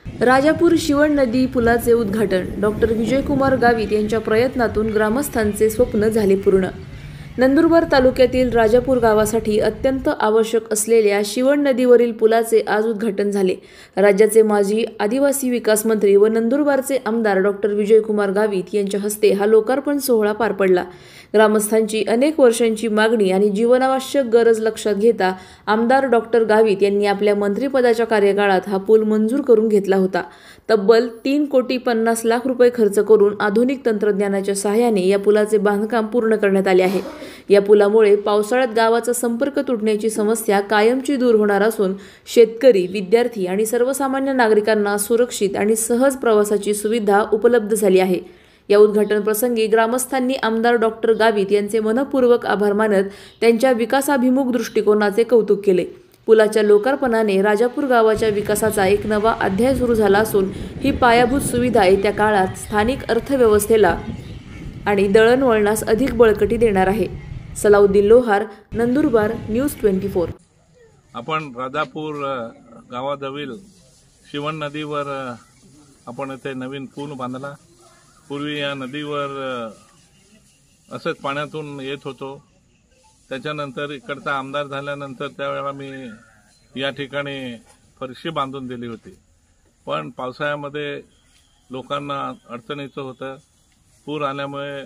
राजापूर शिवण नदी पुलाचे उद्घाटन डॉक्टर विजयकुमार गावित यांच्या प्रयत्नातून ग्रामस्थांचे स्वप्न झाले पूर्ण। नंदुरबार तालुक्यातील राजापूर गावासाठी अत्यंत आवश्यक असलेल्या शिवण नदीवरील पुलाचे आज उद्घाटन झाले। राज्याचे माजी आदिवासी विकास मंत्री व नंदुरबारचे आमदार डॉक्टर विजयकुमार गावित यांच्या हस्ते हा लोकार्पण सोहळा पार पडला। ग्रामस्थांची अनेक वर्षांची मागणी आणि जीवनावश्यक गरज लक्षात घेता आमदार डॉक्टर गावित यांनी आपल्या मंत्रिपदाच्या कार्यकाळात हा पूल मंजूर करून घेतला होता। तब्बल 3,50,00,000 रुपये खर्च करून आधुनिक तंत्रज्ञानाच्या सहाय्याने या पुलाचे बांधकाम पूर्ण करण्यात आले आहे। या पुलामुळे पावसाळ्यात गावाचा संपर्क तुटण्याची समस्या कायमची दूर होणार असून शेतकरी, विद्यार्थी आणि सर्वसामान्य नागरिकांना सुरक्षित आणि सहज प्रवासाची सुविधा उपलब्ध झाली आहे। या उद्घाटन प्रसंगी ग्रामस्थांनी आमदार डॉक्टर गावित यांचे मनपूर्वक आभार मानत त्यांच्या विकासाभिमुख दृष्टिकोनाचे कौतुक केले। पुलाच्या लोकार्पणाने राजापूर गावाच्या विकासाचा एक नवा अध्याय सुरू झाला असून ही पायाभूत सुविधा येत्या काळात स्थानिक अर्थव्यवस्थेला आणि दळणवळणास अधिक बळकटी देणार आहे। सलाउद्दीन लोहार, नंदुरबार, न्यूज 24। आपण राजापूर गावाजवळ शिवण नदीवर आपण इथे नवीन पूल बांधला। पूर्वी या नदीवर असंच पाण्यातून येत होतो। त्याच्यानंतर इकडचा आमदार झाल्यानंतर त्यावेळेला मी या ठिकाणी फरशी बांधून दिली होती, पण पावसाळ्यामध्ये लोकांना अडचणीचं होतं। पूर आल्यामुळे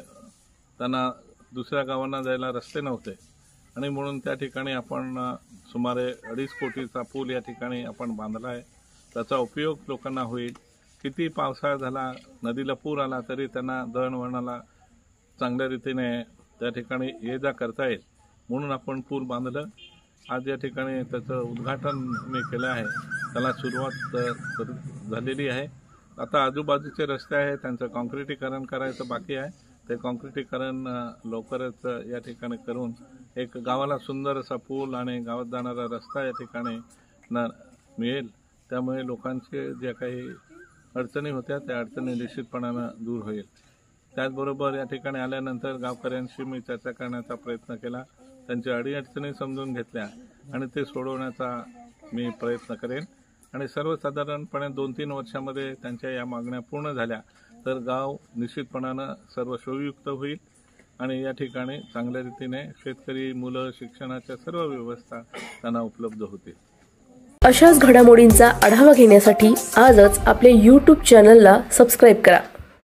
त्यांना दुसऱ्या गावांना जायला रस्ते नव्हते आणि म्हणून त्या ठिकाणी आपण सुमारे 2.5 कोटीचा पूल या ठिकाणी आपण बांधला आहे। त्याचा उपयोग लोकांना होईल। किती पावसाळा झाला, नदीला पूर आला तरी त्यांना दळणवळणाला चांगल्या रीतीने त्या ठिकाणी ये जा करता येईल म्हणून आपण पूल बांधलं। आज या ठिकाणी त्याचं उद्घाटन मी केलं आहे। त्याला सुरुवात झालेली आहे। आता आजूबाजूचे रस्ते आहेत त्यांचं कॉन्क्रिटीकरण करायचं बाकी आहे। ते कॉन्क्रिटीकरण लवकरच या ठिकाणी करून एक गावाला सुंदर असा पूल आणि गावात जाणारा रस्ता या ठिकाणी मिळेल। त्यामुळे लोकांचे ज्या काही अडचणी होत्या त्या अडचणी निश्चितपणानं दूर होईल। त्याचबरोबर या ठिकाणी आल्यानंतर गावकऱ्यांशी मी चर्चा करण्याचा प्रयत्न केला, त्यांच्या अडीअडचणी समजून घेतल्या आणि ते सोडवण्याचा मी प्रयत्न करेन आणि सर्वसाधारणपणे 2-3 वर्षामध्ये त्यांच्या या मागण्या पूर्ण झाल्या तर गाव निश्चितपणानं सर्व सोयीयुक्त होईल आणि या ठिकाणी चांगल्या रीतीने शेतकरी, मुलं, शिक्षणाच्या सर्व व्यवस्था त्यांना उपलब्ध होतील। अशाच घडामोडींचा आढावा घेण्यासाठी आजच आपले YouTube चॅनलला सबस्क्राइब करा।